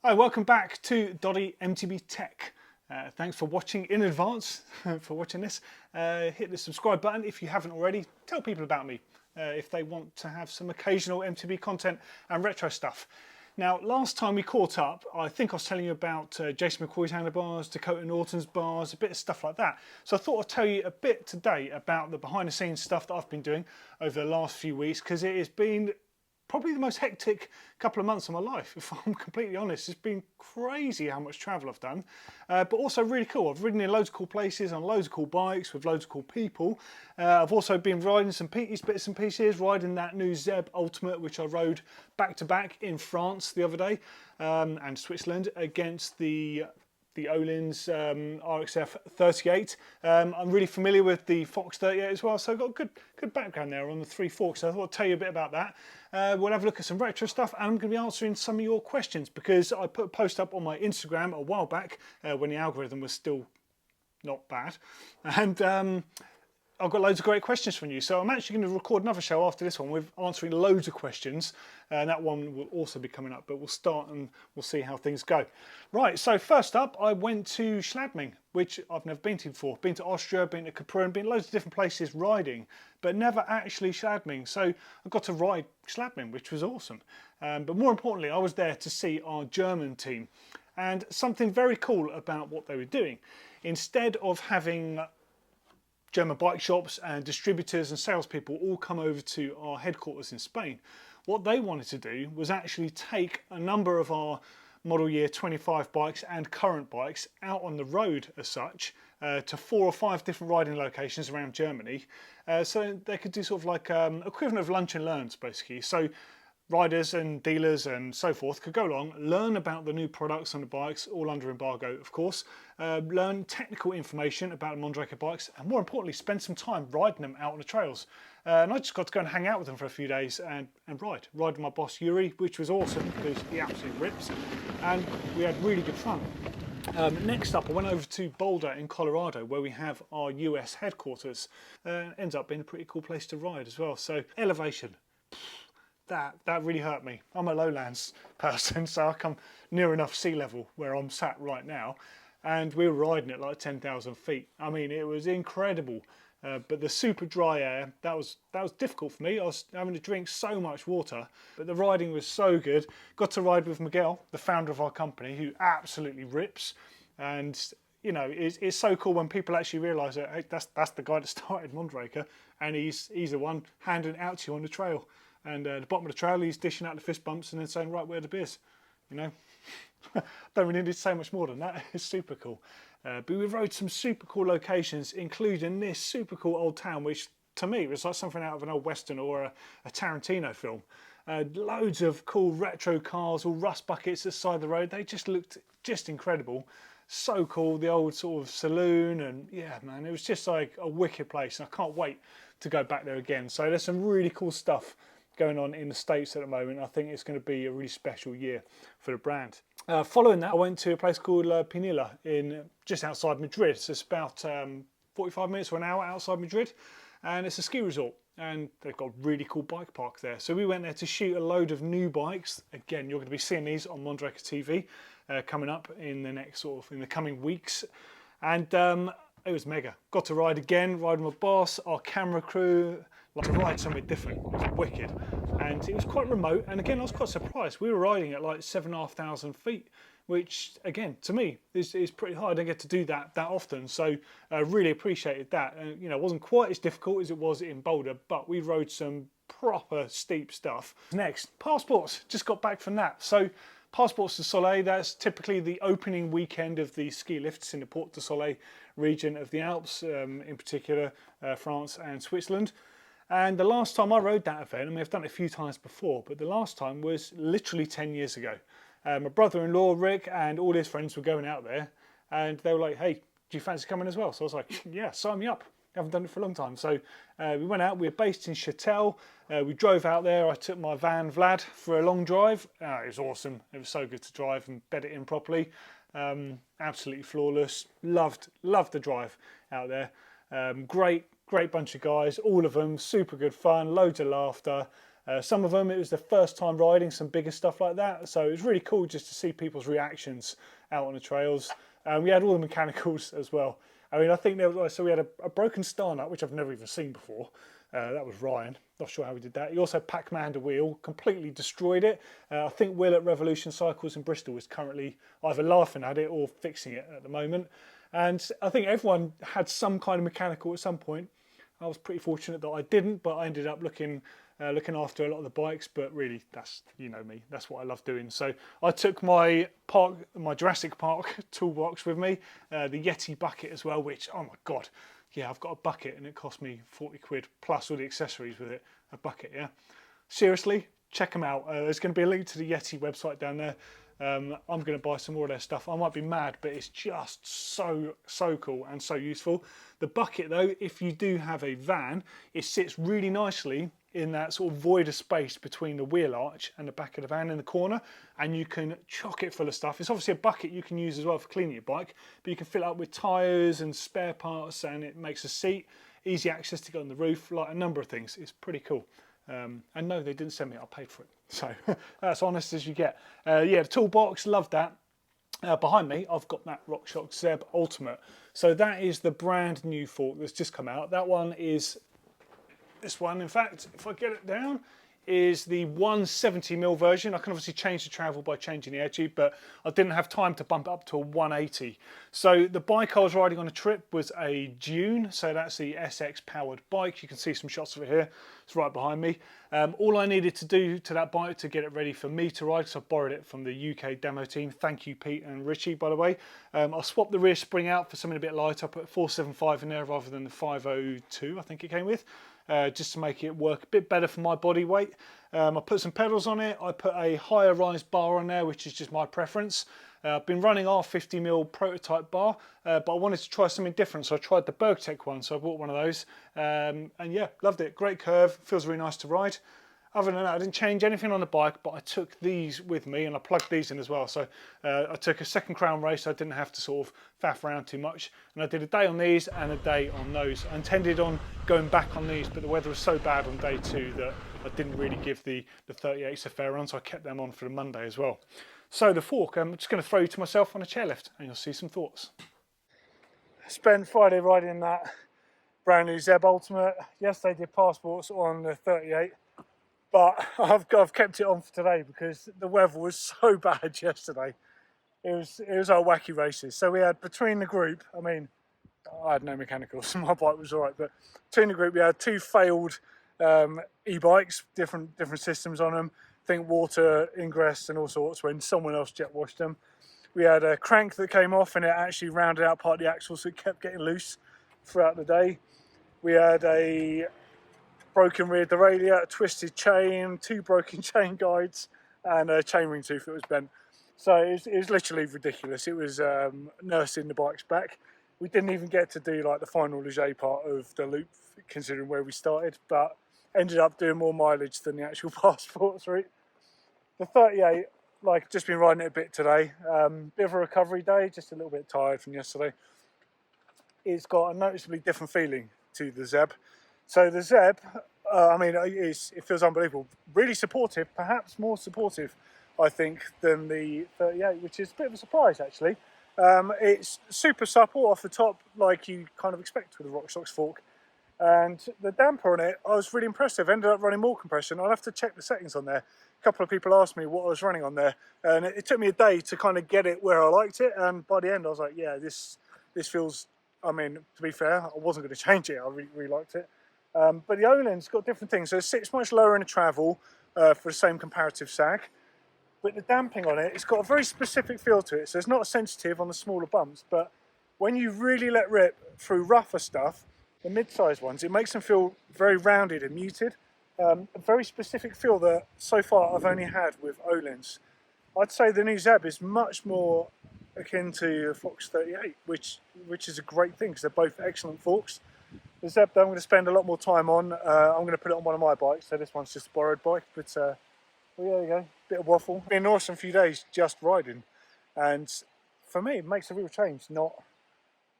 Hi, welcome back to Doddy MTB Tech. Thanks for watching in advance, for watching this. Hit the subscribe button if you haven't already. Tell people about me if they want to have some occasional MTB content and retro stuff. Now, last time we caught up, I think I was telling you about Jason McCoy's handlebars, Dakota Norton's bars, a bit of stuff like that. So I thought I'd tell you a bit today about the behind the scenes stuff that I've been doing over the last few weeks, because it has been probably the most hectic couple of months of my life, if I'm completely honest. It's been crazy how much travel I've done, but also really cool. I've ridden in loads of cool places on loads of cool bikes with loads of cool people. I've also been riding some bits and pieces, riding that new Zeb Ultimate, which I rode back to back in France the other day, and Switzerland against the Öhlins RXF 38. I'm really familiar with the Fox 38 as well, so I've got a good background there on the 3 Forks. So I thought I'd tell you a bit about that. We'll have a look at some retro stuff, and I'm going to be answering some of your questions because I put a post up on my Instagram a while back when the algorithm was still not bad, and I've got loads of great questions from you, so I'm actually going to record another show after this one with answering loads of questions, and that one will also be coming up, but we'll start and we'll see how things go. Right, so first up, I went to Schladming, which I've never been to before. Been to Austria, been to Capri, been to loads of different places riding, but never actually Schladming, so I got to ride Schladming, which was awesome. But more importantly, I was there to see our German team, and something very cool about what they were doing. Instead of having German bike shops and distributors and salespeople all come over to our headquarters in Spain, what they wanted to do was actually take a number of our model year 25 bikes and current bikes out on the road as such to 4 or 5 different riding locations around Germany, so they could do sort of like equivalent of lunch and learns basically. So riders and dealers and so forth could go along, learn about the new products on the bikes, all under embargo of course, learn technical information about the Mondraker bikes, and more importantly spend some time riding them out on the trails. And I just got to go and hang out with them for a few days and ride with my boss Yuri, which was awesome because he absolutely rips, and we had really good fun. Next up, I went over to Boulder in Colorado, where we have our US headquarters. Ends up being a pretty cool place to ride as well. So elevation, that really hurt me. I'm a lowlands person, so I come near enough sea level where I'm sat right now, and we were riding at like 10,000 feet. I mean, it was incredible. But the super dry air, that was difficult for me. I was having to drink so much water, but the riding was so good. Got to ride with Miguel, the founder of our company, who absolutely rips. And you know, it's so cool when people actually realise that, hey, that's the guy that started Mondraker, and he's the one handing it out to you on the trail. And at the bottom of the trail, he's dishing out the fist bumps and then saying, right, where are the beers? You know, don't really need to say much more than that. It's super cool. But we rode some super cool locations, including this super cool old town, which to me was like something out of an old Western or a Tarantino film. Loads of cool retro cars, all rust buckets at the side of the road. They just looked just incredible. So cool, the old sort of saloon, and yeah, man, it was just like a wicked place. And I can't wait to go back there again. So there's some really cool stuff going on in the States at the moment. I think it's going to be a really special year for the brand. Following that, I went to a place called Pinilla in just outside Madrid. So it's about 45 minutes to an hour outside Madrid, and it's a ski resort, and they've got a really cool bike park there. So we went there to shoot a load of new bikes. Again, you're going to be seeing these on Mondraker TV coming up in the coming weeks, and it was mega. Got to ride again, ride with my boss, our camera crew, like to ride something different. It was wicked, and it was quite remote. And again, I was quite surprised. We were riding at like 7,500 feet, which again to me is pretty high. I don't get to do that often, so I really appreciated that. And you know, it wasn't quite as difficult as it was in Boulder, but we rode some proper steep stuff. Next, Passports. Just got back from that. So Passportes du Soleil, that's typically the opening weekend of the ski lifts in the Porte du Soleil region of the Alps, in particular France and Switzerland. And the last time I rode that event, I mean, I've done it a few times before, but the last time was literally 10 years ago. My brother-in-law, Rick, and all his friends were going out there, and they were like, hey, do you fancy coming as well? So I was like, yeah, sign me up. I haven't done it for a long time. So we went out, we were based in Châtel. We drove out there. I took my van, Vlad, for a long drive. It was awesome. It was so good to drive and bed it in properly. Absolutely flawless. Loved the drive out there. Great bunch of guys, all of them super good fun, loads of laughter. Some of them, it was the first time riding some bigger stuff like that, so it was really cool just to see people's reactions out on the trails. We had all the mechanicals as well. I mean, I think there was, so we had a broken star nut, which I've never even seen before. That was Ryan. Not sure how we did that. He also Pac-Maned a wheel, completely destroyed it. I think Will at Revolution Cycles in Bristol is currently either laughing at it or fixing it at the moment. And I think everyone had some kind of mechanical at some point. I was pretty fortunate that I didn't, but I ended up looking after a lot of the bikes. But really, that's, you know me, that's what I love doing. So I took my Jurassic Park toolbox with me, the Yeti bucket as well, which, oh my God, yeah, I've got a bucket and it cost me 40 quid plus all the accessories with it, a bucket, yeah. Seriously, check them out. There's going to be a link to the Yeti website down there. I'm going to buy some more of their stuff. I might be mad, but it's just so cool and so useful. The bucket though, if you do have a van, it sits really nicely in that sort of void of space between the wheel arch and the back of the van in the corner, and you can chock it full of stuff. It's obviously a bucket you can use as well for cleaning your bike, but you can fill it up with tyres and spare parts, and it makes a seat, easy access to get on the roof, like a number of things. It's pretty cool. And no, they didn't send me it, I paid for it. So that's honest as you get. Yeah, the toolbox, love that. Behind me, I've got that Rockshox Zeb Ultimate. So that is the brand new fork that's just come out. That one is, this one, in fact, if I get it down, is the 170mm version. I can obviously change the travel by changing the edgy, but I didn't have time to bump it up to a 180. So the bike I was riding on a trip was a Dune, so that's the SX powered bike. You can see some shots of it here. It's right behind me. All I needed to do to that bike to get it ready for me to ride, because I borrowed it from the UK demo team. Thank you, Pete and Richie, by the way. I swapped the rear spring out for something a bit lighter. I put 475 in there rather than the 502, I think it came with. Just to make it work a bit better for my body weight. I put some pedals on it. I put a higher rise bar on there, which is just my preference. I've been running our 50mm prototype bar, but I wanted to try something different, so I tried the Bergtech one, so I bought one of those. And yeah, loved it. Great curve, feels really nice to ride. Other than that, I didn't change anything on the bike, but I took these with me and I plugged these in as well. So I took a second crown race, so I didn't have to sort of faff around too much. And I did a day on these and a day on those. I intended on going back on these, but the weather was so bad on day 2 that I didn't really give the 38s a fair run, so I kept them on for the Monday as well. So the fork, I'm just going to throw you to myself on a chairlift and you'll see some thoughts. Spent Friday riding that brand new Zeb Ultimate. Yesterday did Passports on the 38. But I've kept it on for today because the weather was so bad yesterday. It was our wacky races. So we had, between the group, I mean, I had no mechanicals, my bike was all right, but between the group we had 2 failed e-bikes, different systems on them. I think water ingress and all sorts when someone else jet washed them. We had a crank that came off and it actually rounded out part of the axle, so it kept getting loose throughout the day. We had a broken rear derailleur, a twisted chain, 2 broken chain guides, and a chainring tooth that was bent. So it was literally ridiculous. It was nursing the bikes back. We didn't even get to do like the final léger part of the loop, considering where we started, but ended up doing more mileage than the actual Passports route. The 38, like, just been riding it a bit today. Bit of a recovery day, just a little bit tired from yesterday. It's got a noticeably different feeling to the Zeb. So the Zeb, I mean, it feels unbelievable. Really supportive, perhaps more supportive, I think, than the 38, which is a bit of a surprise, actually. It's super supple off the top, like you kind of expect with a Rockshox fork. And the damper on it, I was really impressed. I've ended up running more compression. I'll have to check the settings on there. A couple of people asked me what I was running on there, and it took me a day to kind of get it where I liked it. And by the end, I was like, yeah, this feels, I mean, to be fair, I wasn't going to change it. I really liked it. But the Olin's got different things. So it sits much lower in the travel for the same comparative sag. But the damping on it, it's got a very specific feel to it. So it's not sensitive on the smaller bumps, but when you really let rip through rougher stuff, the mid-sized ones, it makes them feel very rounded and muted. A very specific feel that so far I've only had with Olin's. I'd say the new Zeb is much more akin to the Fox 38, which is a great thing because they're both excellent forks. The Zeb though, I'm going to spend a lot more time on. I'm going to put it on one of my bikes, so this one's just a borrowed bike, but well, there you go, bit of waffle. Been an awesome few days just riding, and for me it makes a real change not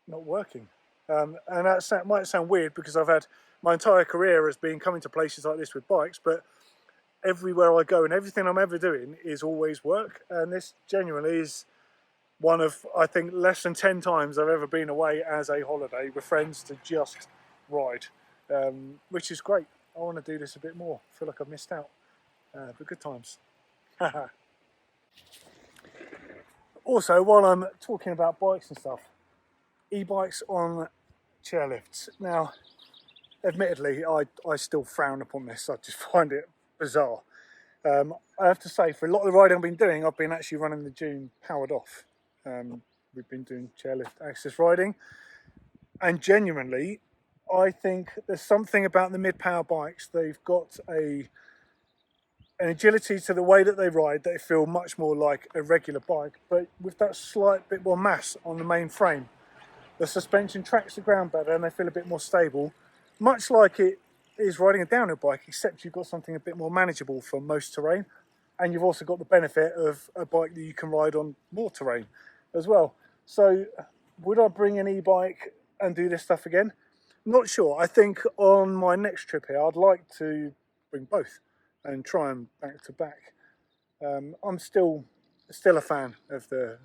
working. And that might sound weird because I've had my entire career has been coming to places like this with bikes, but everywhere I go, and everything I'm ever doing is always work. And this genuinely is one of, I think, less than 10 times I've ever been away as a holiday with friends to just ride, which is great. I want to do this a bit more. I feel like I've missed out, but good times. Also, while I'm talking about bikes and stuff, e-bikes on chairlifts. Now, admittedly, I still frown upon this. I just find it bizarre. I have to say, for a lot of the riding I've been doing, I've been actually running the Dune powered off. We've been doing chairlift access riding, and genuinely, I think there's something about the mid-power bikes. They've got an agility to the way that they ride that they feel much more like a regular bike, but with that slight bit more mass on the main frame. The suspension tracks the ground better and they feel a bit more stable, much like it is riding a downhill bike, except you've got something a bit more manageable for most terrain, and you've also got the benefit of a bike that you can ride on more terrain as well. So would I bring an e-bike and do this stuff again? Not sure. I think on my next trip here I'd like to bring both and try them back to back. I'm still a fan of the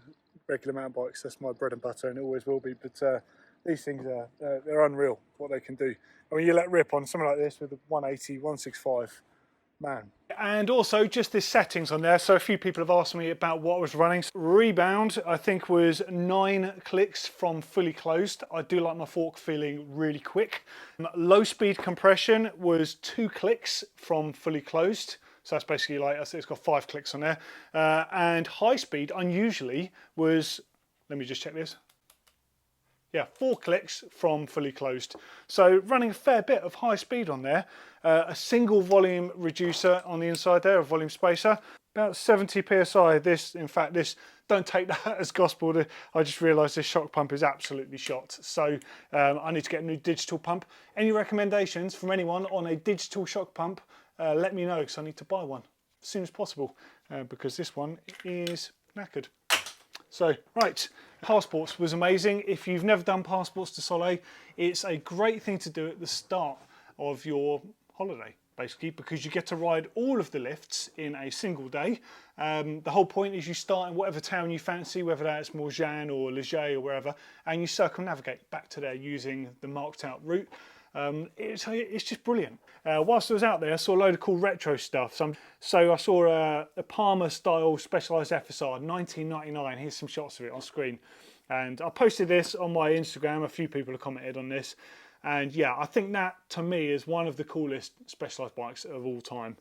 regular mountain bikes. That's my bread and butter, and it always will be. But these things are they're unreal what they can do. I mean, you let rip on something like this with a 180, 165, man. And also just the settings on there. So a few people have asked me about what I was running. Rebound, I think, was 9 clicks from fully closed. I do like my fork feeling really quick. Low speed compression was 2 clicks from fully closed. So that's basically like, it's got 5 clicks on there. And high speed, unusually, was, let me just check this. Yeah, 4 clicks from fully closed. So running a fair bit of high speed on there. A single volume reducer on the inside there, a volume spacer. About 70 PSI. This, in fact, this, don't take that as gospel. I just realised this shock pump is absolutely shot. So I need to get a new digital pump. Any recommendations from anyone on a digital shock pump? Let me know, because I need to buy one as soon as possible, because this one is knackered. So, right, Passportes was amazing. If you've never done Passportes du Soleil, it's a great thing to do at the start of your holiday, basically, because you get to ride all of the lifts in a single day. The whole point is you start in whatever town you fancy, whether that's Morges or Leger or wherever, and you circumnavigate back to there using the marked out route. It's just brilliant. Whilst I was out there, I saw a load of cool retro stuff. So I saw a Palmer style Specialized FSR 1999. Here's some shots of it on screen. And I posted this on my Instagram. A few people have commented on this. And yeah, I think that to me is one of the coolest Specialized bikes of all time.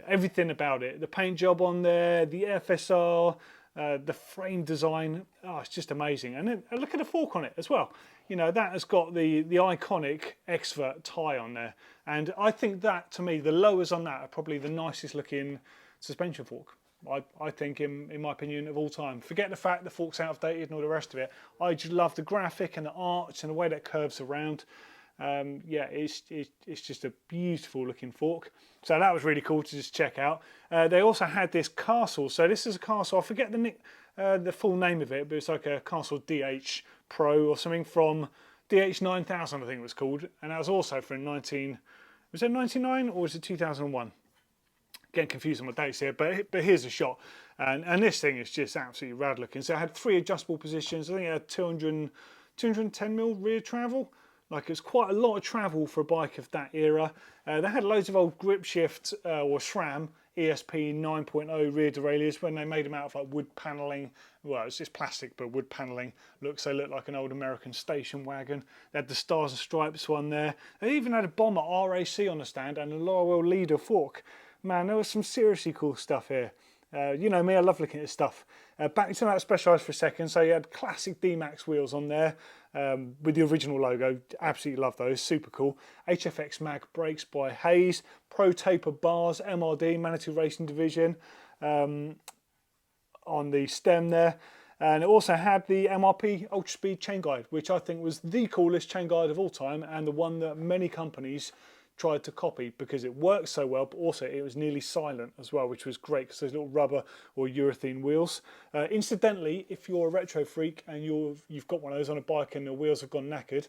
Everything about it, the paint job on there, the FSR, the frame design, oh, it's just amazing. And then look at the fork on it as well. You know, that has got the iconic Expert tie on there. And I think that, to me, the lowers on that are probably the nicest looking suspension fork, I think, in my opinion, of all time. Forget the fact the fork's out of dated and all the rest of it. I just love the graphic and the arch and the way that curves around. Yeah, it's just a beautiful looking fork. So that was really cool to just check out. They also had this Castle. So this is a Castle, I forget the full name of it, but it's like a Castle DH Pro or something from DH 9000, I think it was called. And that was also from was it 99 or was it 2001? Getting confused on my dates here, but here's a shot. And this thing is just absolutely rad looking. So it had 3 adjustable positions. I think it had 210mm rear travel. Like, it's quite a lot of travel for a bike of that era. They had loads of old grip shift or SRAM ESP 9.0 rear derailleurs when they made them out of like wood panelling. Well, it's just plastic, but wood panelling. They look like an old American station wagon. They had the Stars and Stripes one there. They even had a Bomber RAC on the stand and a Laurel Leader fork. Man, there was some seriously cool stuff here. You know me, I love looking at this stuff. Back to that Specialized for a second. So you had classic D-Max wheels on there with the original logo. Absolutely love those, super cool. HFX Mag brakes by Hayes. Pro Taper bars, MRD, Manitou Racing Division on the stem there. And it also had the MRP Ultra Speed chain guide, which I think was the coolest chain guide of all time and the one that many companies tried to copy because it works so well, but also it was nearly silent as well, which was great because those little rubber or urethane wheels. Incidentally, if you're a retro freak and you've got one of those on a bike and the wheels have gone knackered,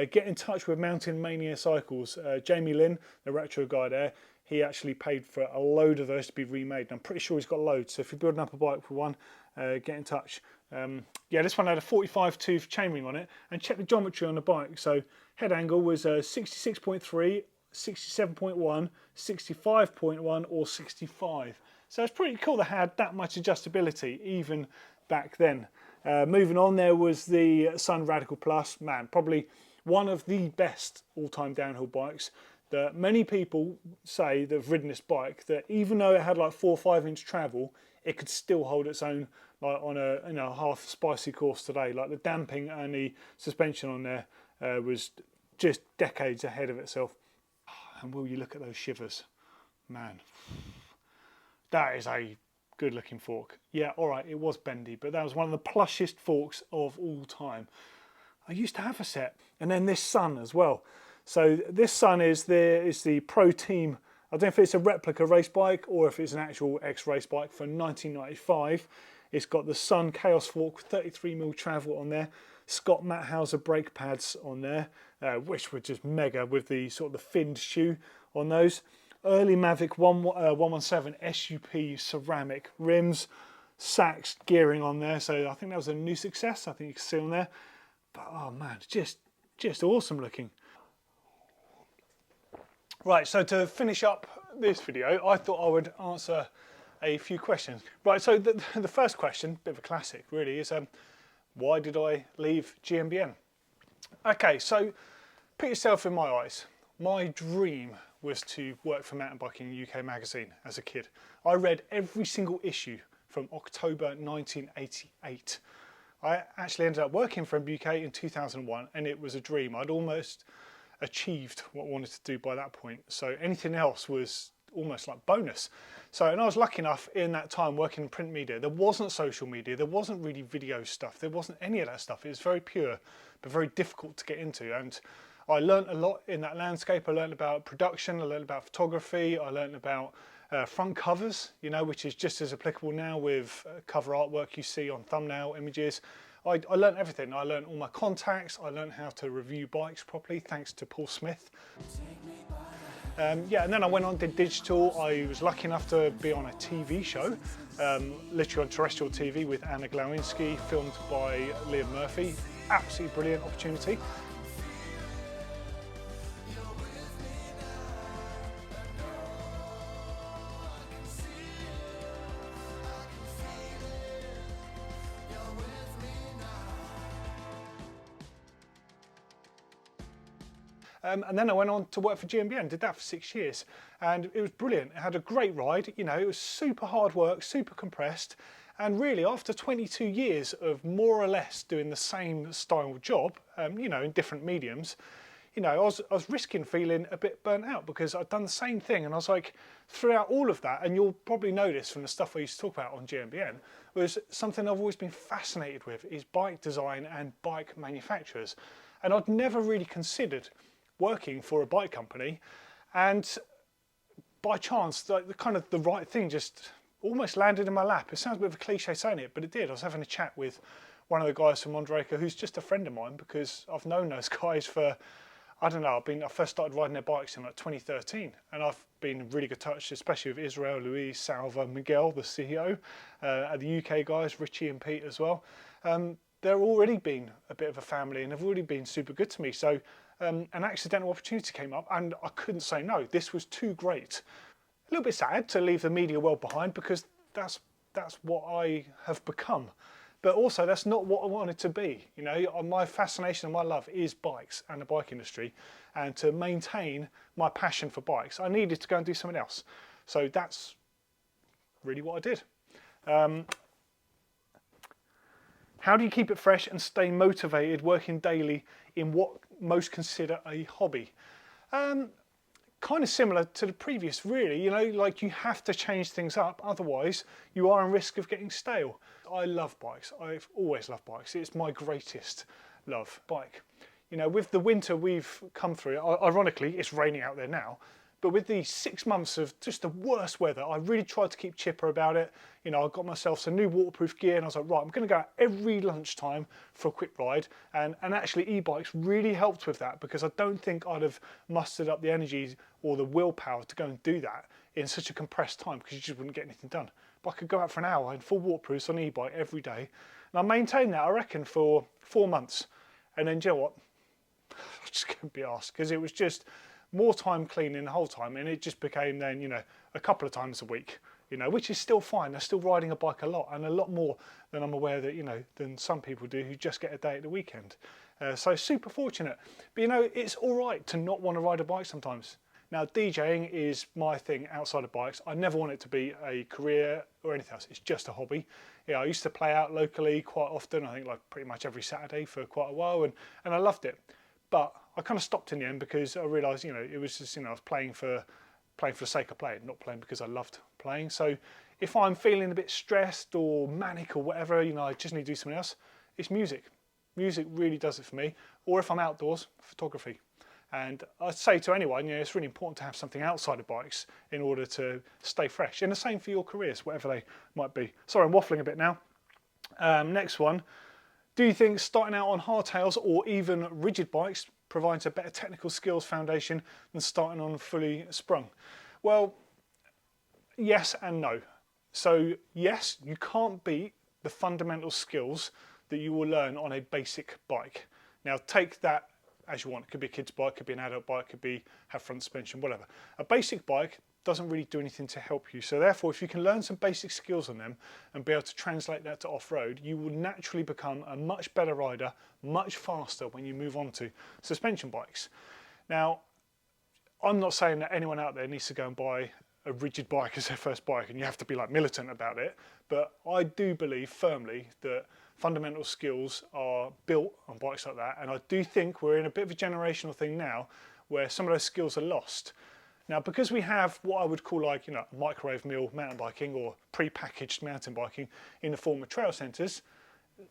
get in touch with Mountain Mania Cycles. Jamie Lynn, the retro guy there, he actually paid for a load of those to be remade. And I'm pretty sure he's got loads. So if you're building up a bike for one, get in touch. Yeah, this one had a 45 tooth chainring on it, and check the geometry on the bike. So head angle was 66.3, 67.1, 65.1 or 65. So it's pretty cool they had that much adjustability even back then. Moving on, there was the Sun Radical Plus. Man, probably one of the best all-time downhill bikes. That many people say that have ridden this bike, that even though it had like 4 or 5 inch travel, it could still hold its own like on a half spicy course today. Like the damping and the suspension on there was just decades ahead of itself. And will you look at those shivers, man? That is a good looking fork. Yeah, all right, it was bendy, but that was one of the plushest forks of all time. I used to have a set, and then this Sun as well. So this Sun is the Pro Team. I don't know if it's a replica race bike or if it's an actual X-race bike from 1995. It's got the Sun Chaos fork, 33mm travel on there. Scott Matthauser brake pads on there, which were just mega with the sort of the finned shoe on those. Early Mavic 117 SUP ceramic rims, Sachs gearing on there. So I think that was a new success. I think you can see on there. But oh man, just awesome looking. Right, so to finish up this video, I thought I would answer a few questions. Right, so the first question, bit of a classic really, is why did I leave GMBN? Okay, so put yourself in my eyes. My dream was to work for Mountain Biking UK magazine as a kid. I read every single issue from October 1988. I actually ended up working for MBUK in 2001, and it was a dream. I'd almost achieved what I wanted to do by that point. So anything else was almost like bonus. So, and I was lucky enough in that time working in print media. There wasn't social media, there wasn't really video stuff, there wasn't any of that stuff. It was very pure, but very difficult to get into. And I learned a lot in that landscape. I learned about production, I learned about photography, I learned about front covers, you know, which is just as applicable now with cover artwork you see on thumbnail images. I learned everything. I learned all my contacts. I learned how to review bikes properly, thanks to Paul Smith. Yeah, and then I went on, did digital. I was lucky enough to be on a TV show, literally on terrestrial TV with Anna Glowinski, filmed by Liam Murphy. Absolutely brilliant opportunity. And then I went on to work for GMBN, did that for 6 years, and it was brilliant. It had a great ride, you know, it was super hard work, super compressed, and really after 22 years of more or less doing the same style job, you know, in different mediums, you know, I was risking feeling a bit burnt out because I'd done the same thing, and I was like, throughout all of that, and you'll probably notice from the stuff I used to talk about on GMBN, was something I've always been fascinated with, is bike design and bike manufacturers. And I'd never really considered working for a bike company, and by chance the kind of the right thing just almost landed in my lap. It sounds a bit of a cliche saying it, but it did. I was having a chat with one of the guys from Mondraker, who's just a friend of mine because I've known those guys for, I don't know, I first started riding their bikes in like 2013, and I've been in really good touch, especially with Israel, Luis, Salva, Miguel, the CEO, the UK guys, Richie and Pete as well. They're already been a bit of a family and have already been super good to me. So an accidental opportunity came up and I couldn't say no. This was too great. A little bit sad to leave the media world behind because that's what I have become. But also that's not what I wanted to be. You know, my fascination and my love is bikes and the bike industry. And to maintain my passion for bikes, I needed to go and do something else. So that's really what I did. How do you keep it fresh and stay motivated working daily in what most consider a hobby? Kind of similar to the previous, really. You know, like you have to change things up, otherwise you are in risk of getting stale. I love bikes. I've always loved bikes. It's my greatest love, bike. You know, with the winter we've come through, ironically, it's raining out there now, But with the 6 months of just the worst weather, I really tried to keep chipper about it. You know, I got myself some new waterproof gear and I was like, right, I'm going to go out every lunchtime for a quick ride. And actually e-bikes really helped with that, because I don't think I'd have mustered up the energy or the willpower to go and do that in such a compressed time, because you just wouldn't get anything done. But I could go out for an hour in full waterproofs on an e-bike every day. And I maintained that, I reckon, for 4 months. And then, do you know what? I just couldn't be asked, because it was just more time cleaning the whole time, and it just became then, you know, a couple of times a week, you know, which is still fine. They're still riding a bike a lot, and a lot more than I'm aware that, you know, than some people do who just get a day at the weekend. So super fortunate. But you know, it's all right to not want to ride a bike sometimes. Now, DJing is my thing outside of bikes. I never want it to be a career or anything else. It's just a hobby. Yeah, I used to play out locally quite often. I think like pretty much every Saturday for quite a while, and I loved it. But I kind of stopped in the end because I realised, you know, it was just, you know, I was playing for the sake of playing, not playing because I loved playing. So if I'm feeling a bit stressed or manic or whatever, you know, I just need to do something else, it's music. Music really does it for me. Or if I'm outdoors, photography. And I'd say to anyone, you know, it's really important to have something outside of bikes in order to stay fresh. And the same for your careers, whatever they might be. Sorry, I'm waffling a bit now. Next one. Do you think starting out on hardtails or even rigid bikes provides a better technical skills foundation than starting on fully sprung? Well, yes and no. So yes, you can't beat the fundamental skills that you will learn on a basic bike. Now take that as you want. It could be a kid's bike, it could be an adult bike, it could have front suspension, whatever. A basic bike doesn't really do anything to help you. So therefore, if you can learn some basic skills on them and be able to translate that to off-road, you will naturally become a much better rider, much faster when you move on to suspension bikes. Now, I'm not saying that anyone out there needs to go and buy a rigid bike as their first bike and you have to be like militant about it, but I do believe firmly that fundamental skills are built on bikes like that, and I do think we're in a bit of a generational thing now where some of those skills are lost. Now, because we have what I would call like, you know, microwave meal mountain biking or pre-packaged mountain biking in the form of trail centres,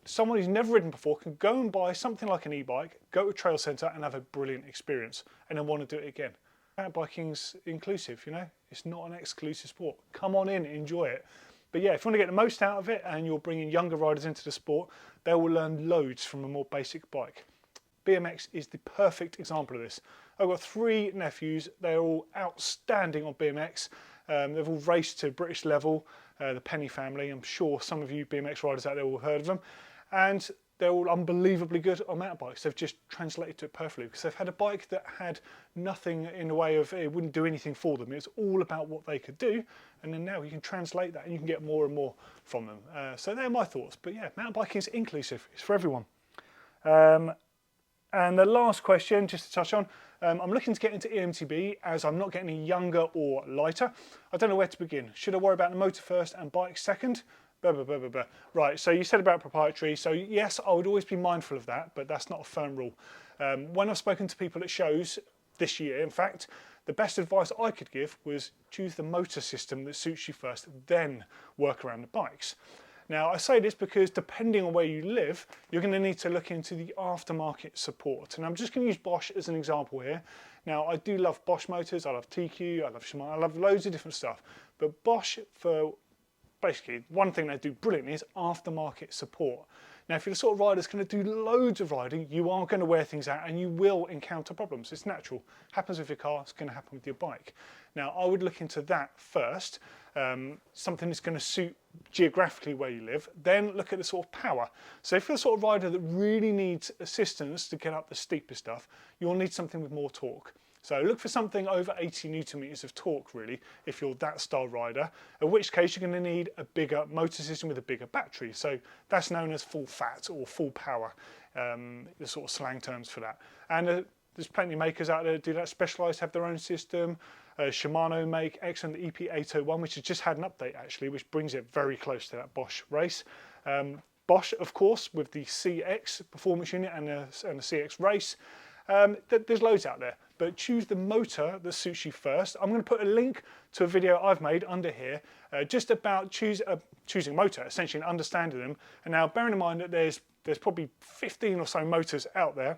someone who's never ridden before can go and buy something like an e-bike, go to a trail centre and have a brilliant experience and then want to do it again. Mountain biking's inclusive, you know, it's not an exclusive sport. Come on in, enjoy it. But yeah, if you want to get the most out of it and you're bringing younger riders into the sport, they will learn loads from a more basic bike. BMX is the perfect example of this. I've got 3 nephews, they're all outstanding on BMX. They've all raced to British level, the Penny family. I'm sure some of you BMX riders out there will have heard of them. And they're all unbelievably good on mountain bikes. They've just translated to it perfectly because they've had a bike that had nothing in the way of, it wouldn't do anything for them. It's all about what they could do. And then now you can translate that and you can get more and more from them. So they're my thoughts. But yeah, mountain biking is inclusive. It's for everyone. And the last question, just to touch on, I'm looking to get into EMTB as I'm not getting any younger or lighter. I don't know where to begin. Should I worry about the motor first and bike second? Blah, blah, blah, blah, blah. Right, so you said about proprietary. So yes, I would always be mindful of that, but that's not a firm rule. When I've spoken to people at shows this year, in fact, the best advice I could give was choose the motor system that suits you first, then work around the bikes. Now, I say this because depending on where you live, you're going to need to look into the aftermarket support. And I'm just going to use Bosch as an example here. Now, I do love Bosch motors, I love TQ, I love Shimano, I love loads of different stuff. But Bosch, for basically one thing they do brilliantly is aftermarket support. Now, if you're the sort of rider that's going to do loads of riding, you are going to wear things out and you will encounter problems. It's natural. Happens with your car, it's going to happen with your bike. Now, I would look into that first. Something that's going to suit geographically where you live, then look at the sort of power. So if you're the sort of rider that really needs assistance to get up the steeper stuff, you'll need something with more torque. So look for something over 80 Newton meters of torque really, if you're that style rider, in which case you're going to need a bigger motor system with a bigger battery. So that's known as full fat or full power, the sort of slang terms for that. And there's plenty of makers out there that do that. Specialized have their own system. Shimano make excellent EP801, which has just had an update actually, which brings it very close to that Bosch race. Bosch, of course, with the CX performance unit and the CX race. There's loads out there, but choose the motor that suits you first. I'm going to put a link to a video I've made under here, just about choosing motor, essentially, and understanding them. And now, bearing in mind that there's probably 15 or so motors out there,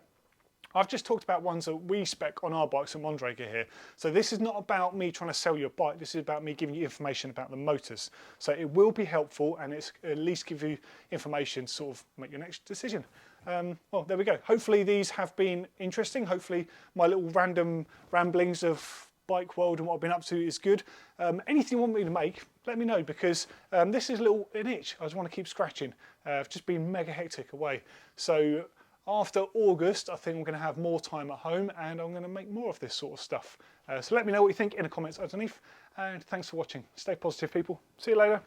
I've just talked about ones that we spec on our bikes at Mondraker here. So this is not about me trying to sell you a bike, this is about me giving you information about the motors. So it will be helpful, and it's at least give you information to sort of make your next decision. Well, there we go. Hopefully these have been interesting. Hopefully my little random ramblings of bike world and what I've been up to is good. Anything you want me to make, let me know, because this is an itch I just want to keep scratching. I've just been mega hectic away. So after August, I think I'm going to have more time at home and I'm going to make more of this sort of stuff. So let me know what you think in the comments underneath, and thanks for watching. Stay positive, people. See you later.